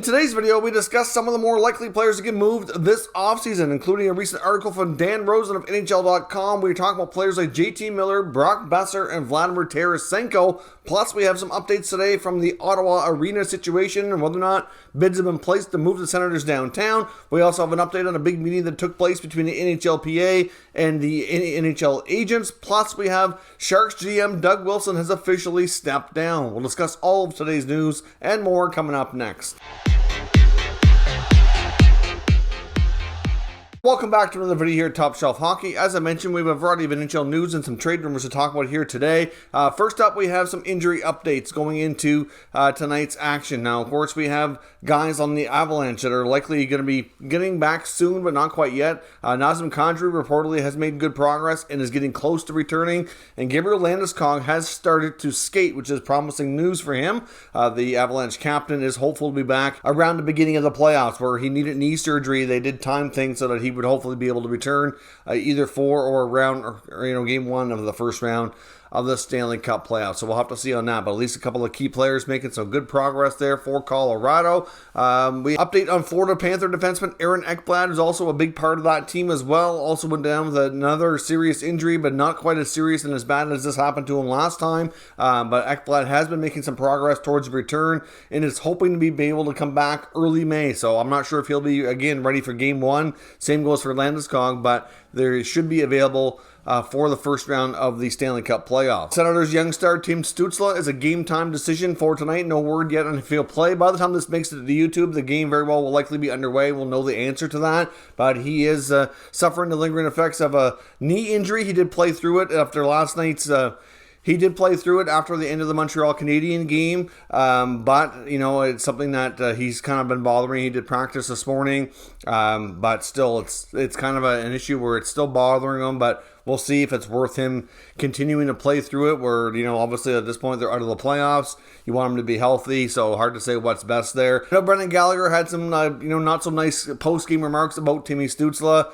today's video, we discuss some of the more likely players to get moved this offseason, including a recent article from Dan Rosen of NHL.com. We're talking about players like JT Miller, Brock Besser, and Vladimir Tarasenko. Plus, we have some updates today from the Ottawa arena situation and whether or not bids have been placed to move the Senators downtown. We also have an update on a big meeting that took place between the NHLPA and the NHL agents. Plus, we have Sharks GM Doug Wilson has officially stepped down. We'll discuss all of today's news and more coming up next. Welcome back to another video here at Top Shelf Hockey. As I mentioned, we have a variety of NHL news and some trade rumors to talk about here today. First up, we have some injury updates going into tonight's action. Now, of course, we have guys on the Avalanche that are likely going to be getting back soon, but not quite yet. Nazem Kadri reportedly has made good progress and is getting close to returning. And Gabriel Landeskog has started to skate, which is promising news for him. The Avalanche captain is hopeful to be back around the beginning of the playoffs, where he needed knee surgery. They did time things so that he would hopefully be able to return either for or around or game one of the first round of the Stanley Cup playoffs. So we'll have to see on that, but at least a couple of key players making some good progress there for Colorado. We update on Florida Panther defenseman Aaron Ekblad, who's also a big part of that team as well. Also went down with another serious injury, but not quite as serious and as bad as this happened to him last time. But Ekblad has been making some progress towards return and is hoping to be able to come back early May. So I'm not sure if he'll be, again, ready for game one. Same goes for Landeskog, but there should be available for the first round of the Stanley Cup playoffs. Senators young star Tim Stützle is a game time decision for tonight. No word yet on if he'll play. By the time this makes it to YouTube, the game very well will likely be underway. We'll know the answer to that, but he is suffering the lingering effects of a knee injury. He did play through it after last night's He did play through it after the end of the Montreal Canadian game, but, it's something that he's kind of been bothering. He did practice this morning, but still, it's kind of an issue where it's still bothering him, but we'll see if it's worth him continuing to play through it, where, obviously at this point they're out of the playoffs. You want him to be healthy, so hard to say what's best there. Brendan Gallagher had some, not so nice post-game remarks about Timmy Stützle,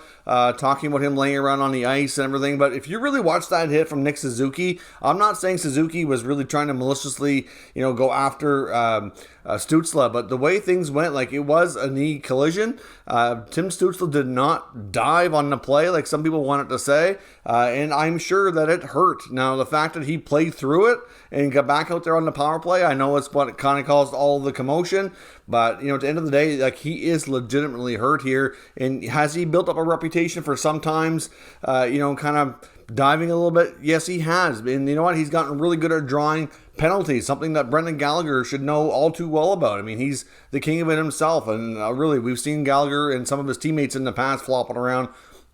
talking about him laying around on the ice and everything, but if you really watch that hit from Nick Suzuki, I'm not saying Suzuki was really trying to maliciously, go after Stützle, but the way things went, it was a knee collision. Tim Stützle did not dive on the play like some people wanted to say, and I'm sure that it hurt. Now, the fact that he played through it and got back out there on the power play, I know it's what kind of caused all the commotion, but, at the end of the day, he is legitimately hurt here, and has he built up a reputation for sometimes, kind of diving a little bit? Yes, he has. And you know what? He's gotten really good at drawing penalties, something that Brendan Gallagher should know all too well about. I mean, he's the king of it himself. And really, we've seen Gallagher and some of his teammates in the past flopping around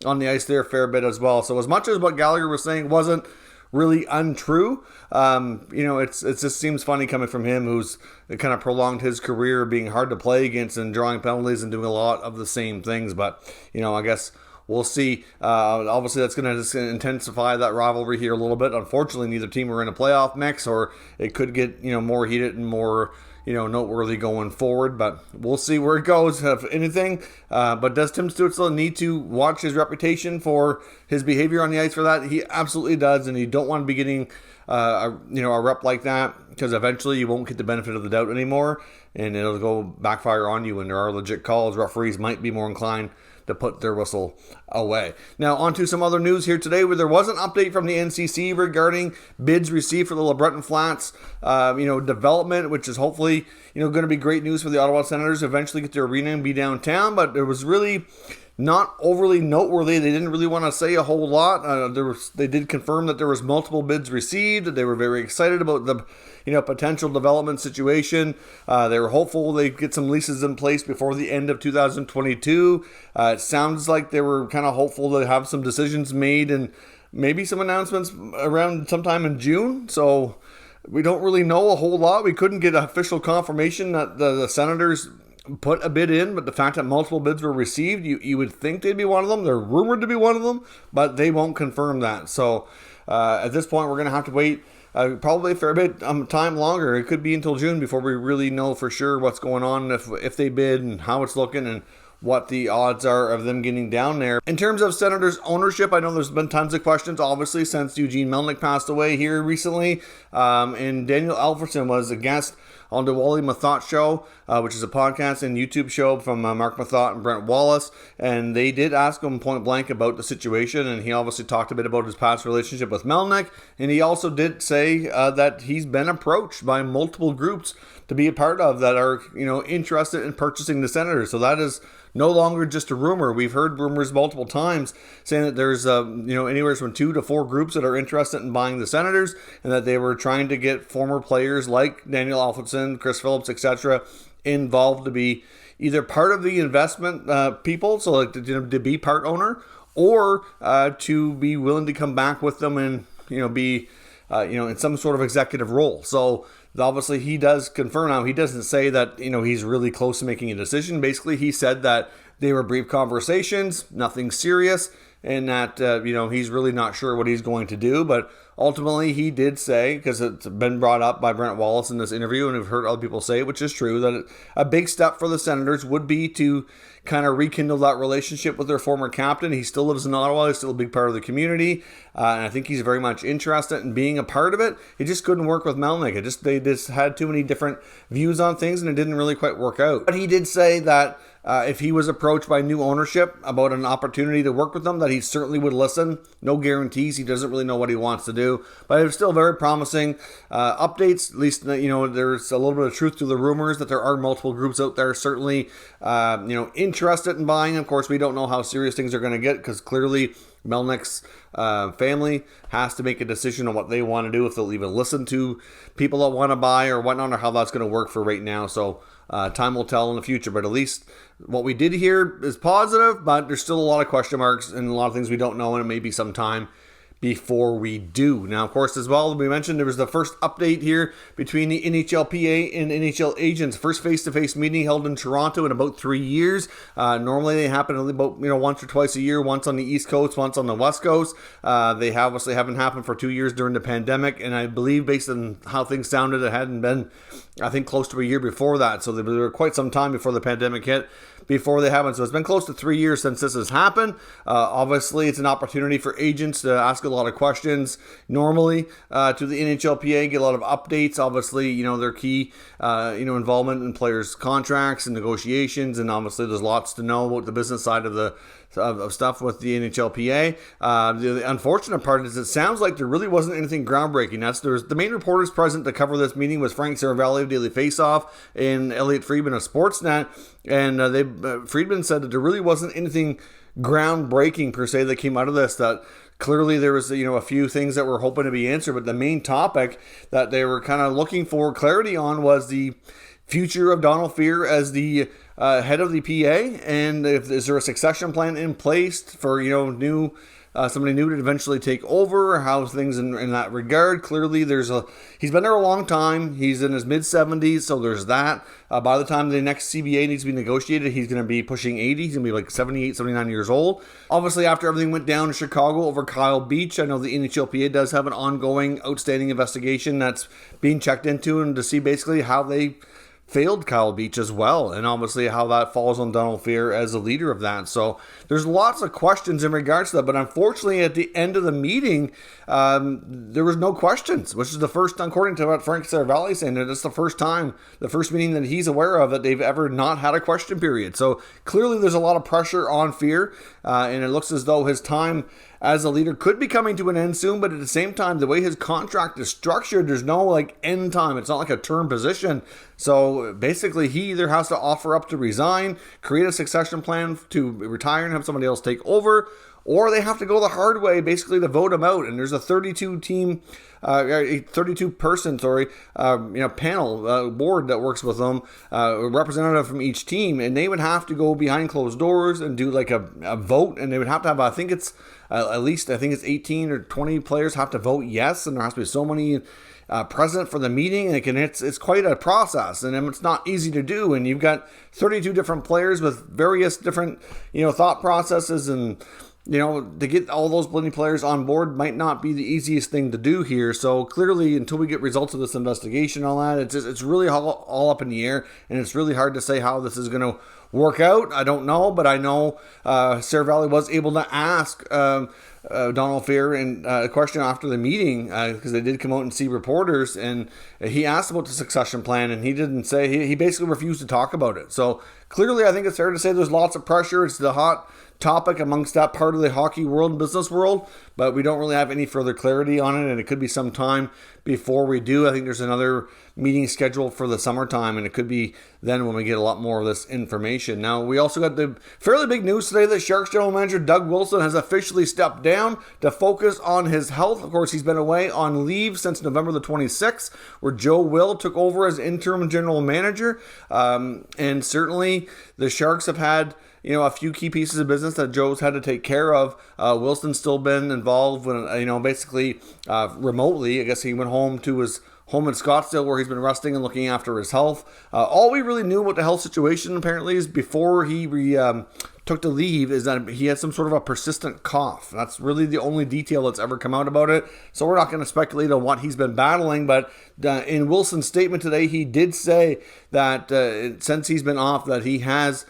on the ice there a fair bit as well. So as much as what Gallagher was saying wasn't really untrue, it just seems funny coming from him, who's kind of prolonged his career being hard to play against and drawing penalties and doing a lot of the same things. But, I guess we'll see. Obviously, that's going to intensify that rivalry here a little bit. Unfortunately, neither team are in a playoff mix, or it could get, more heated and more, noteworthy going forward. But we'll see where it goes, if anything. But does Tim Stützle need to watch his reputation for his behavior on the ice for that? He absolutely does, and you don't want to be getting a rep like that, because eventually you won't get the benefit of the doubt anymore, and it'll go backfire on you when there are legit calls. Referees might be more inclined to put their whistle away. Now, on to some other news here today, where there was an update from the NCC regarding bids received for the LeBreton Flats, development, which is hopefully, going to be great news for the Ottawa Senators to eventually get their arena and be downtown, but it was really not overly noteworthy. They didn't really want to say a whole lot. They did confirm that there was multiple bids received. They were very excited about the potential development situation. They were hopeful they'd get some leases in place before the end of 2022. It sounds like they were kind of hopeful to have some decisions made and maybe some announcements around sometime in June. So we don't really know a whole lot. We couldn't get official confirmation that the Senators put a bid in, but the fact that multiple bids were received, you would think they'd be one of them. They're rumored to be one of them, but they won't confirm that. So at this point, we're going to have to wait probably a fair bit time longer. It could be until June before we really know for sure what's going on, if they bid and how it's looking and what the odds are of them getting down there. In terms of Senators ownership, I know there's been tons of questions, obviously, since Eugene Melnyk passed away here recently. And Daniel Alfredsson was a guest on the Wally Mathot Show, which is a podcast and YouTube show from Mark Mathot and Brent Wallace, and they did ask him point blank about the situation, and he obviously talked a bit about his past relationship with Melnyk, and he also did say that he's been approached by multiple groups to be a part of that are, interested in purchasing the Senators. So that is no longer just a rumor. We've heard rumors multiple times saying that there's, anywhere from 2 to 4 groups that are interested in buying the Senators, and that they were trying to get former players like Daniel Alfredson, Chris Phillips, etc., involved to be either part of the investment people, so like to be part owner, or to be willing to come back with them and be in some sort of executive role. So obviously he does confirm now. He doesn't say that he's really close to making a decision. Basically, he said that they were brief conversations, nothing serious, and that he's really not sure what he's going to do. But ultimately, he did say, because it's been brought up by Brent Wallace in this interview, and we've heard other people say, which is true, that a big step for the Senators would be to kind of rekindle that relationship with their former captain. He still lives in Ottawa. He's still a big part of the community. And I think he's very much interested in being a part of it. It just couldn't work with Melnyk. They just had too many different views on things, and it didn't really quite work out. But he did say that if he was approached by new ownership about an opportunity to work with them, that he certainly would listen. No guarantees. He doesn't really know what he wants to do. But it was still very promising updates. At least, there's a little bit of truth to the rumors that there are multiple groups out there certainly, interested in buying. Of course, we don't know how serious things are going to get, because clearly Melnyk's family has to make a decision on what they want to do, if they'll even listen to people that want to buy or whatnot, or how that's going to work for right now. So time will tell in the future, but at least what we did here is positive, but there's still a lot of question marks and a lot of things we don't know, and it may be some time before we do. Now, of course, as well, we mentioned there was the first update here between the NHLPA and NHL agents. First face-to-face meeting held in Toronto in about 3 years. Normally, they happen about once or twice a year, once on the East Coast, once on the West Coast. They obviously haven't happened for 2 years during the pandemic, and I believe based on how things sounded, it hadn't been, I think, close to a year before that. So there were quite some time before the pandemic hit before they happened. So it's been close to 3 years since this has happened. Obviously, it's an opportunity for agents to ask a lot of questions normally to the NHLPA, get a lot of updates. Obviously, their key, involvement in players' contracts and negotiations, and obviously there's lots to know about the business side of the stuff with the NHLPA. The unfortunate part is it sounds like there really wasn't anything groundbreaking. The main reporters present to cover this meeting was Frank Saravalli of Daily Faceoff and Elliot Friedman of Sportsnet, and Friedman said that there really wasn't anything groundbreaking per se that came out of this. That clearly there was a few things that were hoping to be answered, but the main topic that they were kind of looking for clarity on was the future of Donald Fehr as the head of the PA, and is there a succession plan in place for somebody new to eventually take over? How's things in that regard? Clearly, he's been there a long time. He's in his mid-70s, so there's that. By the time the next CBA needs to be negotiated, he's going to be pushing 80. He's going to be like 78, 79 years old. Obviously, after everything went down in Chicago over Kyle Beach, I know the NHLPA does have an ongoing outstanding investigation that's being checked into, and to see basically how they failed Kyle Beach as well, and obviously how that falls on Donald Fehr as a leader of that. So there's lots of questions in regards to that, but unfortunately at the end of the meeting, there was no questions, which is the first, according to what Frank Saravalli saying, that it's the first meeting that he's aware of that they've ever not had a question period. So clearly there's a lot of pressure on Fehr, and it looks as though his time as a leader could be coming to an end soon, but at the same time, the way his contract is structured, there's no end time. It's not like a term position. So basically, he either has to offer up to resign, create a succession plan to retire and have somebody else take over, or they have to go the hard way, basically to vote him out. And there's a 32-person panel board that works with them, a representative from each team, and they would have to go behind closed doors and do a vote, and they would have to have, I think it's 18 or 20 players have to vote yes, and there has to be so many present for the meeting, and it's quite a process, and it's not easy to do. And you've got 32 different players with various different thought processes, and to get all those plenty players on board might not be the easiest thing to do here. So clearly, until we get results of this investigation and all that, it's really all up in the air, and it's really hard to say how this is going to work out? I don't know, but I know Sarah Valley was able to ask Donald Fair and a question after the meeting, because they did come out and see reporters, and he asked about the succession plan, and he didn't say, he basically refused to talk about it. So clearly I think it's fair to say there's lots of pressure. It's the hot topic amongst that part of the hockey world and business world, but we don't really have any further clarity on it, and it could be some time before we do. I think there's another meeting scheduled for the summertime, and it could be then when we get a lot more of this information. Now, we also got the fairly big news today that Sharks general manager Doug Wilson has officially stepped down to focus on his health. Of course, he's been away on leave since November the 26th, where Joe Will took over as interim general manager, and certainly the Sharks have had a few key pieces of business that Joe's had to take care of. Wilson's still been involved with, basically remotely. I guess he went home to his home in Scottsdale where he's been resting and looking after his health. All we really knew about the health situation apparently is before he took to leave is that he had some sort of a persistent cough. That's really the only detail that's ever come out about it. So we're not going to speculate on what he's been battling, but in Wilson's statement today, he did say that since he's been off, that he has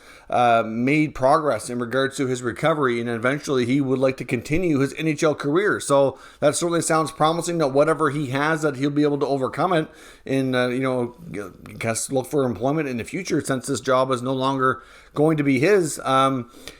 made progress in regards to his recovery, and eventually he would like to continue his NHL career. So that certainly sounds promising, that whatever he has, that he'll be able to overcome it and, guess look for employment in the future, since this job is no longer going to be his.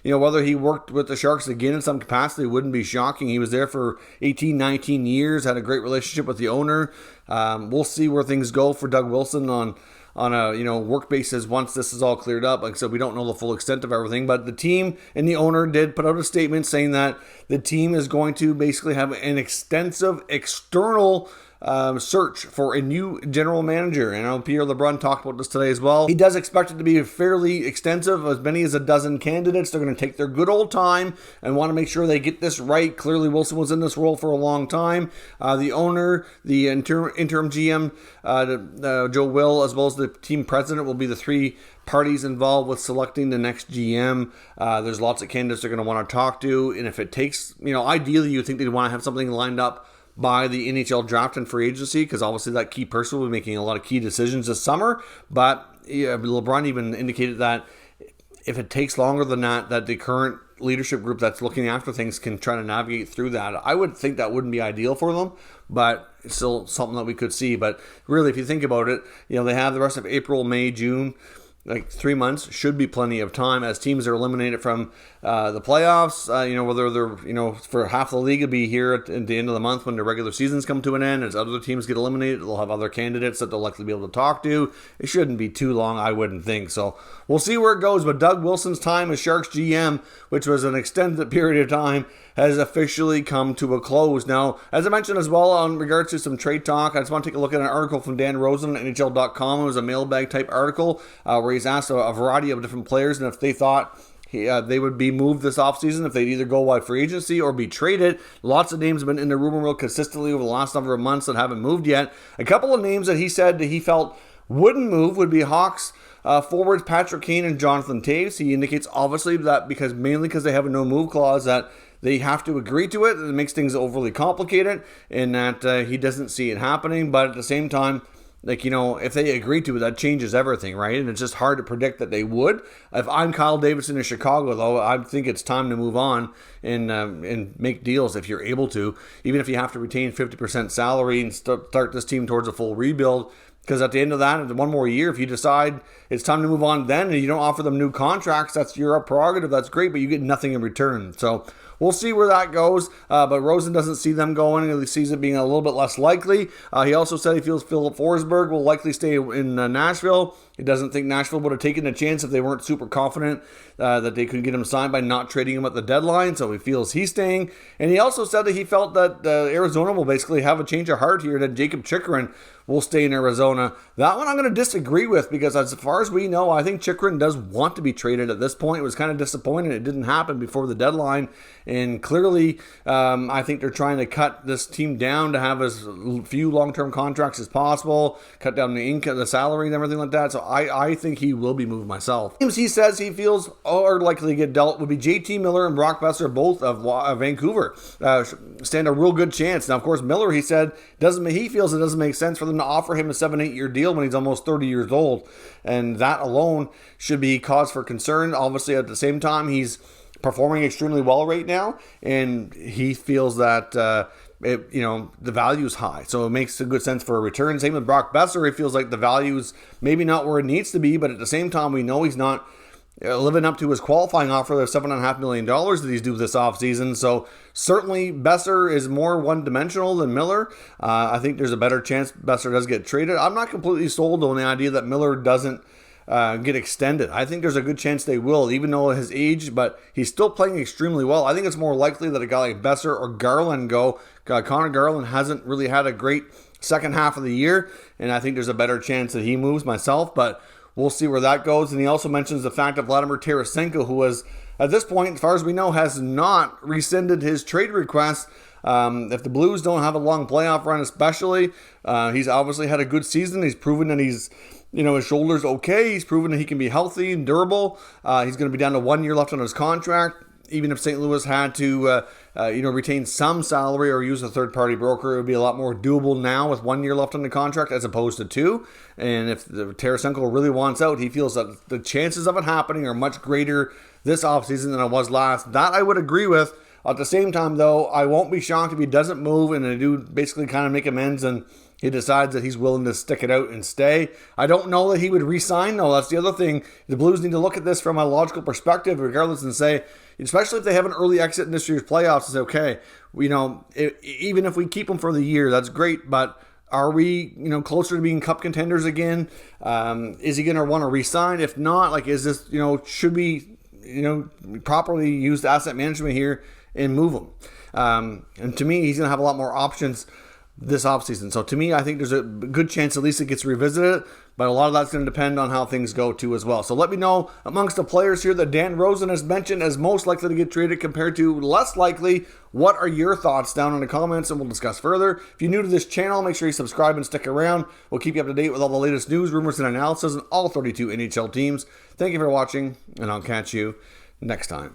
Whether he worked with the Sharks again in some capacity wouldn't be shocking. He was there for 18, 19 years, had a great relationship with the owner. We'll see where things go for Doug Wilson on a work basis once this is all cleared up. Like I said, we don't know the full extent of everything, but the team and the owner did put out a statement saying that the team is going to basically have an extensive external search for a new general manager. And I know Pierre LeBrun talked about this today as well. He does expect it to be fairly extensive, as many as a dozen candidates. They're going to take their good old time and want to make sure they get this right. Clearly, Wilson was in this role for a long time. The owner, the interim GM, Joe Will, as well as the team president will be the three parties involved with selecting the next GM. There's lots of candidates they're going to want to talk to, and if it takes, ideally you think they'd want to have something lined up by the NHL draft and free agency, because obviously that key person will be making a lot of key decisions this summer. But LeBron even indicated that if it takes longer than that the current leadership group that's looking after things can try to navigate through that. I would think that wouldn't be ideal for them, but it's still something that we could see. But really, if you think about it, they have the rest of April, May, June, like 3 months should be plenty of time as teams are eliminated from the playoffs. Whether they're, for half the league will be here at the end of the month when the regular seasons come to an end. As other teams get eliminated, they'll have other candidates that they'll likely be able to talk to. It shouldn't be too long, I wouldn't think. So we'll see where it goes. But Doug Wilson's time as Sharks GM, which was an extended period of time, has officially come to a close. Now, as I mentioned as well, on regards to some trade talk, I just want to take a look at an article from Dan Rosen at NHL.com. It was a mailbag type article where he's asked a variety of different players, and if they thought they would be moved this offseason, if they'd either go by free agency or be traded. Lots of names have been in the rumor mill consistently over the last number of months that haven't moved yet. A couple of names that he said that he felt wouldn't move would be Hawks forwards Patrick Kane and Jonathan Toews. He indicates obviously that mainly because they have a no move clause, that they have to agree to it. It makes things overly complicated, and that he doesn't see it happening. But at the same time, if they agree to it, that changes everything, right? And it's just hard to predict that they would. If I'm Kyle Davidson in Chicago, though, I think it's time to move on and make deals if you're able to, even if you have to retain 50% salary and start this team towards a full rebuild. Because at the end of that, one more year, if you decide it's time to move on then and you don't offer them new contracts, that's your prerogative. That's great, but you get nothing in return. So we'll see where that goes, but Rosen doesn't see them going. He sees it being a little bit less likely. He also said he feels Philip Forsberg will likely stay in Nashville. He doesn't think Nashville would have taken a chance if they weren't super confident that they could get him signed by not trading him at the deadline, so he feels he's staying. And he also said that he felt that Arizona will basically have a change of heart here, that Jacob Chychrun will stay in Arizona. That one I'm going to disagree with, because as far as we know, I think Chychrun does want to be traded at this point. It was kind of disappointing it didn't happen before the deadline, and clearly I think they're trying to cut this team down to have as few long-term contracts as possible, cut down the income, the salary and everything like that. So I think he will be moved myself. Teams he says he feels are likely to get dealt would be JT Miller and Brock Besser, both of Vancouver. Stand a real good chance. Now, of course, Miller, he said, he feels it doesn't make sense for them them to offer him a 7-8 year deal when he's almost 30 years old. And that alone should be cause for concern. Obviously, at the same time, he's performing extremely well right now, and he feels that the value is high, so it makes a good sense for a return. Same with Brock Besser. He feels like the value's maybe not where it needs to be, but at the same time, we know he's not living up to his qualifying offer of $7.5 million that he's due this offseason. So certainly Besser is more one-dimensional than Miller. I think there's a better chance Besser does get traded. I'm not completely sold on the idea that Miller doesn't get extended. I think there's a good chance they will, even though his age, but he's still playing extremely well. I think it's more likely that a guy like Besser or Garland go. Connor Garland hasn't really had a great second half of the year, and I think there's a better chance that he moves myself, but we'll see where that goes. And he also mentions the fact of Vladimir Tarasenko, who has, at this point, as far as we know, has not rescinded his trade request. If the Blues don't have a long playoff run especially, he's obviously had a good season. He's proven that his shoulder's okay. He's proven that he can be healthy and durable. He's going to be down to 1 year left on his contract. Even if St. Louis had to, retain some salary or use a third-party broker, it would be a lot more doable now with 1 year left on the contract as opposed to 2. And if Tarasenko really wants out, he feels that the chances of it happening are much greater this offseason than it was last. That I would agree with. At the same time, though, I won't be shocked if he doesn't move and they do basically kind of make amends and he decides that he's willing to stick it out and stay. I don't know that he would re-sign, though. That's the other thing. The Blues need to look at this from a logical perspective, regardless, and say, especially if they have an early exit in this year's playoffs, is okay. Even if we keep him for the year, that's great. But are we, closer to being cup contenders again? Is he going to want to re-sign? If not, is this, should we, properly use the asset management here and move him? And to me, he's going to have a lot more options this offseason. So to me, I think there's a good chance at least it gets revisited, but a lot of that's going to depend on how things go too as well. So let me know amongst the players here that Dan Rosen has mentioned as most likely to get traded compared to less likely. What are your thoughts down in the comments, and we'll discuss further. If you're new to this channel, make sure you subscribe and stick around. We'll keep you up to date with all the latest news, rumors, and analysis on all 32 NHL teams. Thank you for watching, and I'll catch you next time.